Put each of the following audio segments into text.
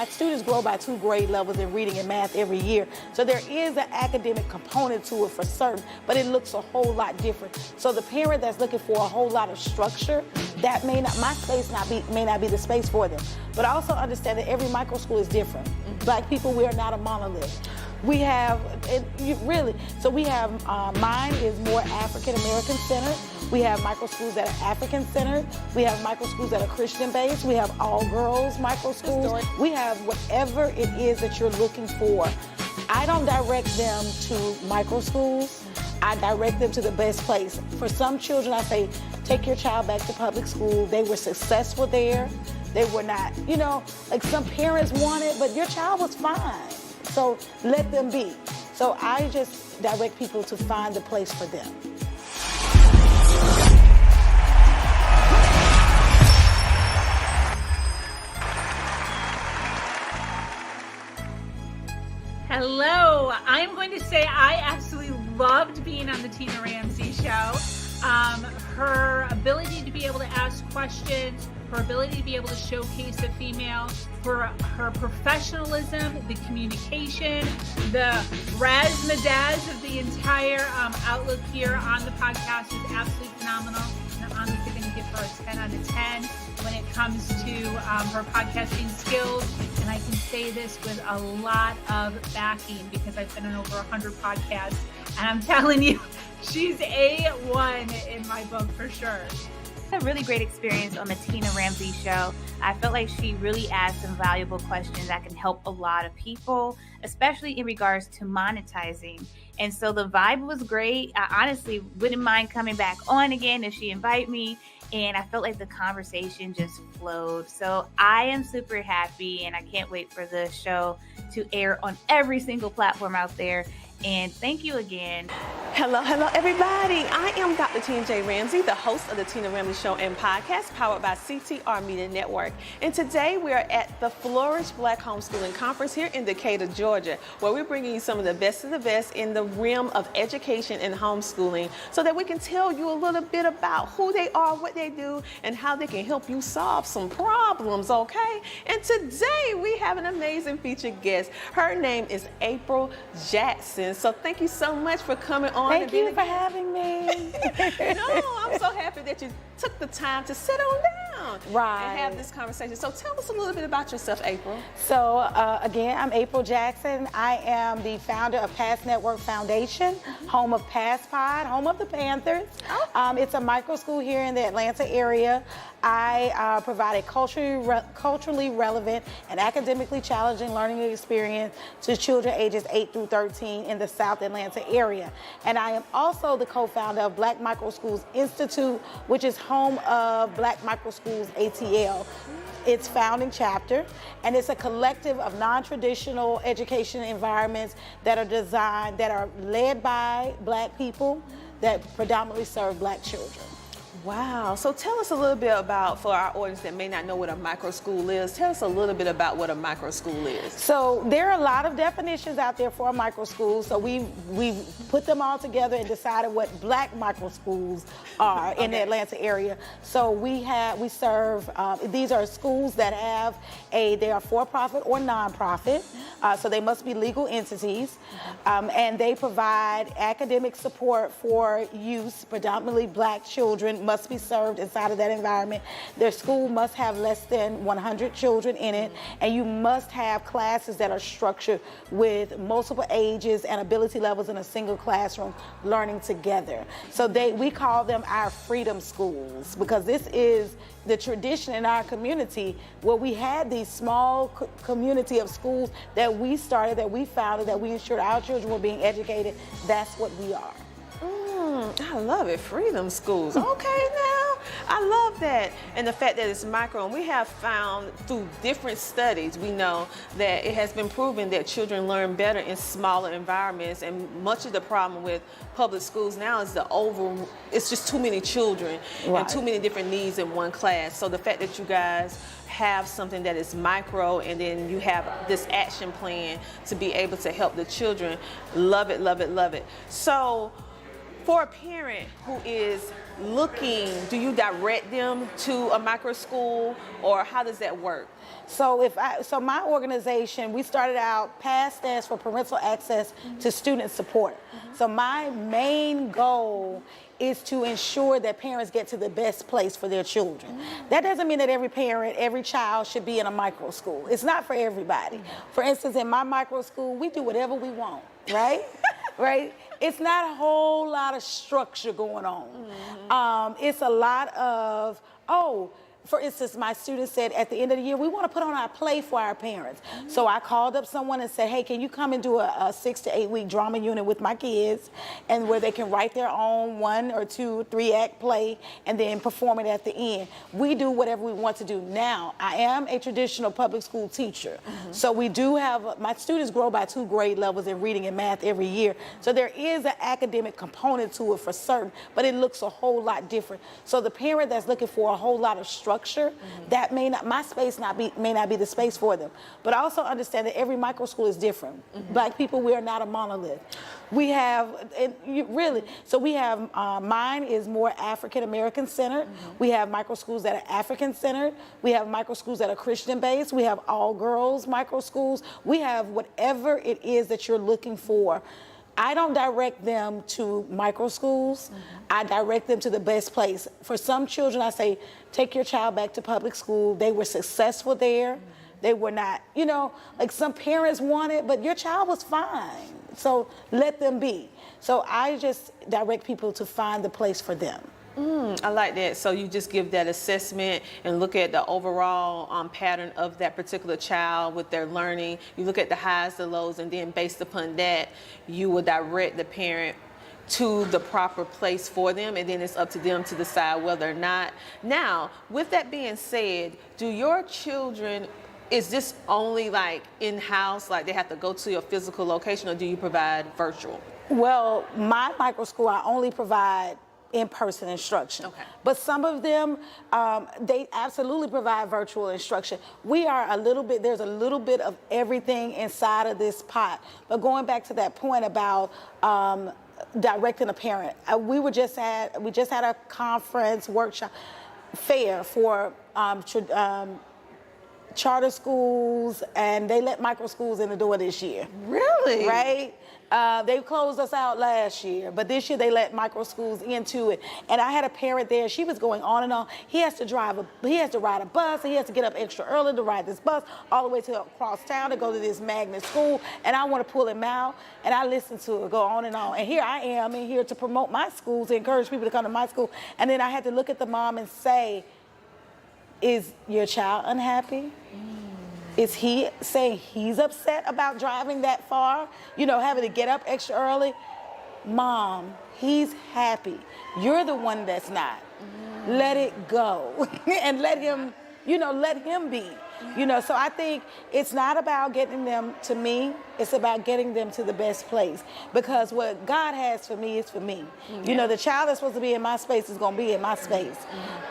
Black students grow by 2 grade levels in reading and math every year. So there is an academic component to it for certain, but it looks a whole lot different. So the parent that's looking for a whole lot of structure, that may not, my space may not be the space for them. But I also understand that every micro school is different. Black people, we are not a monolith. We have, mine is more African American centered. We have micro schools that are African centered. We have micro schools that are Christian based. We have all girls micro schools. We have whatever it is that you're looking for. I don't direct them to micro schools. I direct them to the best place. For some children, I say, take your child back to public school. They were successful there. They were not, like some parents want it, but your child was fine. So let them be. So I just direct people to find the place for them. Hello, I'm going to say I absolutely loved being on the Tina Ramsay show. Her ability to be able to ask questions, her ability to be able to showcase a female, her professionalism, the communication, the razzmatazz of the entire outlook here on the podcast is absolutely phenomenal. And I'm honestly going to give her a 10 out of 10 when it comes to her podcasting skills. And I can say this with a lot of backing because I've been on over 100 podcasts. And I'm telling you, she's A1 in my book for sure. A really great experience on the Tina Ramsay show. I felt like she really asked some valuable questions that can help a lot of people, especially in regards to monetizing. And so the vibe was great. I honestly wouldn't mind coming back on again if she invite me. And I felt like the conversation just flowed. So I am super happy and I can't wait for the show to air on every single platform out there. And thank you again. Hello, everybody. I am Dr. Tina J. Ramsay, the host of the Tina Ramsay Show and Podcast, powered by CTR Media Network. And today we are at the Flourish Black Homeschooling Conference here in Decatur, Georgia, where we're bringing you some of the best in the realm of education and homeschooling so that we can tell you a little bit about who they are, what they do, and how they can help you solve some problems, okay? And today we have an amazing featured guest. Her name is April Jackson. So thank you so much for coming on. Thank you for having me. No, I'm so happy that you took the time to sit on down and have this conversation. So tell us a little bit about yourself, April. So again, I'm April Jackson. I am the founder of Pass Network Foundation, home of Pass Pod, home of the Panthers. It's a micro school here in the Atlanta area. I provide a culturally relevant and academically challenging learning experience to children ages 8 through 13 in the South Atlanta area. And I am also the co-founder of Black Micro-Schools Institute, which is home of Black Micro-Schools ATL. Its founding chapter, and it's a collective of non-traditional education environments that are led by Black people that predominantly serve Black children. Wow. So tell us a little bit about, for our audience that may not know what a micro school is, tell us a little bit about what a micro school is. So there are a lot of definitions out there for a micro school. So we put them all together and decided what Black micro schools are in the Atlanta area. So we serve, these are schools that have they are for-profit or non-profit. So they must be legal entities. And they provide academic support for youth, predominantly Black children, must be served inside of that environment. Their school must have less than 100 children in it, and you must have classes that are structured with multiple ages and ability levels in a single classroom learning together. So we call them our freedom schools, because this is the tradition in our community where we had these small community of schools that we started, that we founded, that we ensured our children were being educated. That's what we are. I love it. Freedom schools. Okay, now. I love that. And the fact that it's micro. And we have found through different studies, we know that it has been proven that children learn better in smaller environments. And much of the problem with public schools now is it's just too many children and too many different needs in one class. So the fact that you guys have something that is micro and then you have this action plan to be able to help the children, love it, love it, love it. So For a parent who is looking, do you direct them to a micro school, or how does that work? So my organization, we started out, PASS stands for Parental Access to Student Support. So my main goal is to ensure that parents get to the best place for their children. That doesn't mean that every parent, every child should be in a micro school. It's not for everybody. For instance, in my micro school, we do whatever we want, right? Right? It's not a whole lot of structure going on. It's a lot of, for instance, my students said at the end of the year, we want to put on our play for our parents. So I called up someone and said, hey, can you come and do a 6 to 8 week drama unit with my kids, and where they can write their own 1 or 2, 3 act play and then perform it at the end. We do whatever we want to do. Now, I am a traditional public school teacher. So we do have, my students grow by 2 grade levels in reading and math every year. So there is an academic component to it for certain, but it looks a whole lot different. So the parent that's looking for a whole lot of structure, that may not, my space may not be the space for them. But also understand that every micro school is different. Black people, we are not a monolith. We have, so we have, mine is more African American centered. We have micro schools that are African centered. We have micro schools that are Christian based. We have all girls micro schools. We have whatever it is that you're looking for. I don't direct them to micro schools. I direct them to the best place. For some children, I say, take your child back to public school. They were successful there. They were not, like some parents want it, but your child was fine. So let them be. So I just direct people to find the place for them. I like that. So you just give that assessment and look at the overall pattern of that particular child with their learning. You look at the highs, the lows, and then based upon that, you will direct the parent to the proper place for them, and then it's up to them to decide whether or not. Now, with that being said, do your children, is this only like in-house, like they have to go to a physical location, or do you provide virtual? Well, my micro school, I only provide in-person instruction. Okay. But some of them, they absolutely provide virtual instruction. We are there's a little bit of everything inside of this pot. But going back to that point about directing a parent, we just had a conference, workshop, fair for charter schools, and they let micro schools in the door this year. Really? Right? They closed us out last year, but this year they let micro schools into it. And I had a parent there, she was going on and on. He has to ride a bus, and he has to get up extra early to ride this bus all the way to across town to go to this magnet school, and I want to pull him out, and I listen to it go on. And here I am in here to promote my school, to encourage people to come to my school. And then I had to look at the mom and say, is your child unhappy? Is he saying he's upset about driving that far? Having to get up extra early? Mom, he's happy. You're the one that's not. Let it go. And let him be. So I think it's not about getting them to me. It's about getting them to the best place. Because what God has for me is for me. The child that's supposed to be in my space is going to be in my space.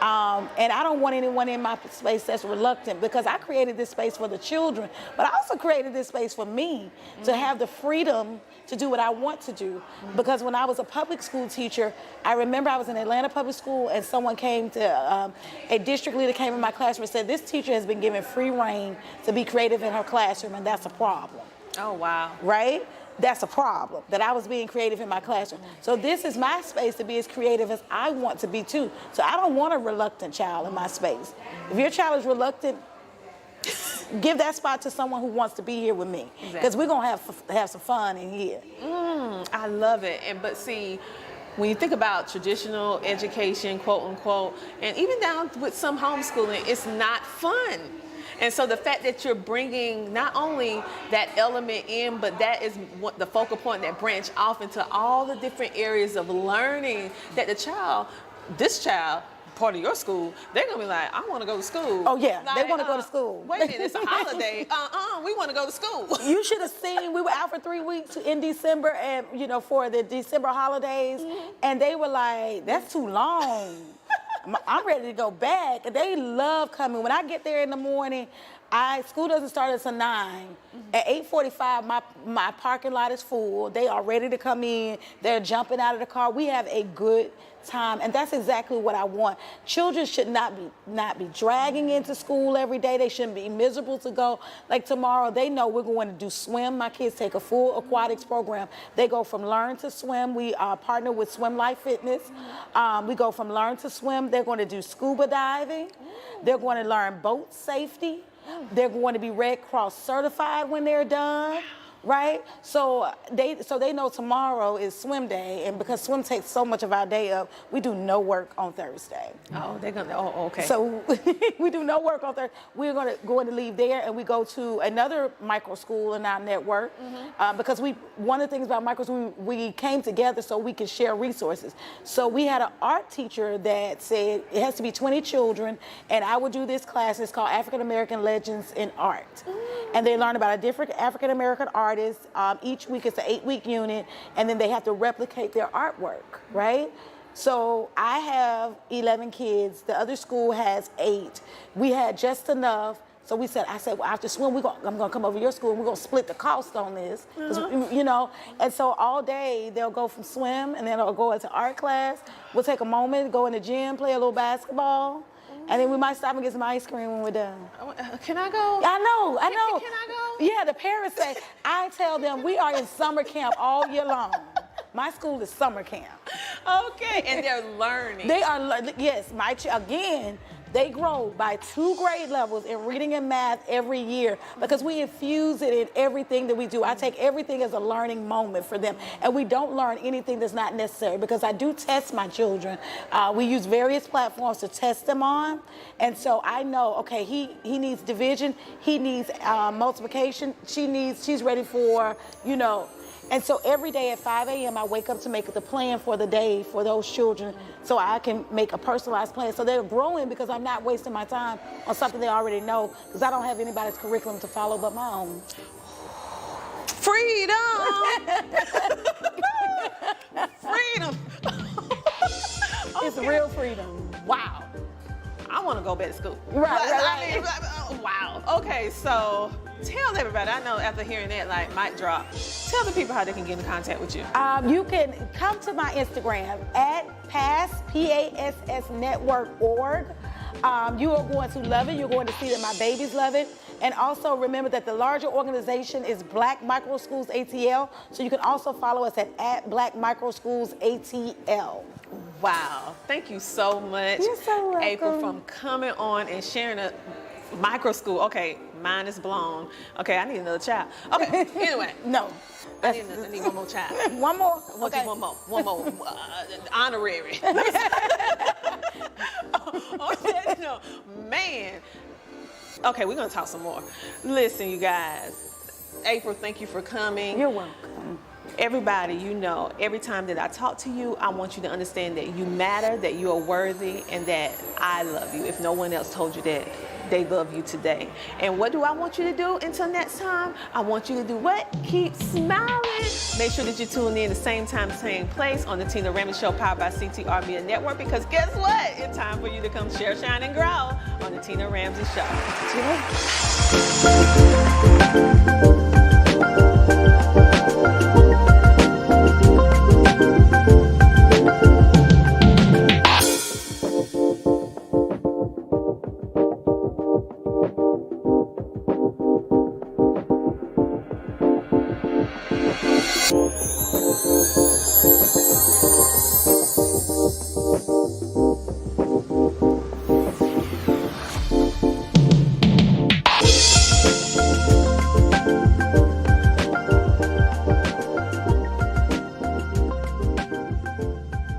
And I don't want anyone in my space that's reluctant, because I created this space for the children, but I also created this space for me to have the freedom to do what I want to do. Because when I was a public school teacher, I remember I was in Atlanta Public School, and someone came to, a district leader came in my classroom and said, this teacher has been given free reign to be creative in her classroom, and that's a problem. Oh, wow. Right? That's a problem, that I was being creative in my classroom. So this is my space to be as creative as I want to be too. So I don't want a reluctant child in my space. If your child is reluctant, give that spot to someone who wants to be here with me. Because we're going to have some fun in here. I love it. But see, when you think about traditional education, quote unquote, and even down with some homeschooling, it's not fun. And so the fact that you're bringing not only that element in, but that is what the focal point that branch off into all the different areas of learning that this child, part of your school, they're going to be like, I want to go to school. Oh, yeah. Like, they want to go to school. Wait a minute, it's a holiday. We want to go to school. You should have seen, we were out for 3 weeks in December, and for the December holidays, and they were like, that's too long. I'm ready to go back. They love coming. When I get there in the morning, School doesn't start until 9. At 8:45, my parking lot is full. They are ready to come in. They're jumping out of the car. We have a good time, and that's exactly what I want. Children should not be dragging into school every day. They shouldn't be miserable to go. Like tomorrow, they know we're going to do swim. My kids take a full aquatics program. They go from learn to swim. We partner with Swim Life Fitness. We go from learn to swim. They're going to do scuba diving. They're going to learn boat safety. They're going to be Red Cross certified when they're done, right? So they know tomorrow is swim day, and because swim takes so much of our day up, we do no work on Thursday. Oh, they're gonna. Oh, okay. So we do no work on Thursday. We're going to leave there, and we go to another micro school in our network because one of the things about micro school, we came together so we could share resources. So we had an art teacher that said it has to be 20 children, and I would do this class. It's called African American Legends in Art, and they learn about a different African American artist. Each week it's an 8-week unit, and then they have to replicate their artwork, right? So I have 11 kids. The other school has 8. We had just enough. So I said, well, after swim, I'm going to come over to your school and we're going to split the cost on this, you know. And so all day they'll go from swim and then they'll go into art class. We'll take a moment, go in the gym, play a little basketball. And then we might stop and get some ice cream when we're done. Can I go? I know. Can I go? Yeah, the parents say, I tell them we are in summer camp all year long. My school is summer camp. Okay, and they're learning. They are, yes, again, they grow by 2 grade levels in reading and math every year because we infuse it in everything that we do. I take everything as a learning moment for them, and we don't learn anything that's not necessary because I do test my children. We use various platforms to test them on, and so I know, okay, he needs division, he needs multiplication, she's ready for, you know. And so every day at 5 a.m. I wake up to make the plan for the day for those children so I can make a personalized plan. So they're growing because I'm not wasting my time on something they already know because I don't have anybody's curriculum to follow but my own. Freedom! Freedom! It's real freedom. Wow. I want to go back to school. Right. Wow. Okay, so tell everybody, I know after hearing that, like, mic drop, tell the people how they can get in contact with you. You can come to my Instagram at PASS Network.org. You are going to love it. You're going to see that my babies love it. And also remember that the larger organization is Black Micro-Schools ATL. So you can also follow us at Black Micro-Schools ATL. Wow. Thank you so much, You're so welcome. April, from coming on and sharing a micro school. Okay, mine is blown. Okay, I need another child. Okay, anyway. No. I need one more child. One more? Okay. One more. Honorary. Okay, no, man. Okay, we're going to talk some more. Listen, you guys. April, thank you for coming. You're welcome. Everybody, you know, every time that I talk to you, I want you to understand that you matter, that you are worthy, and that I love you. If no one else told you that, they love you today. And what do I want you to do until next time? I want you to do what? Keep smiling. Make sure that you tune in the same time, same place on the Tina Ramsay Show, powered by CTR Media Network, because guess what? It's time for you to come share, shine, and grow on the Tina Ramsay Show. See you later.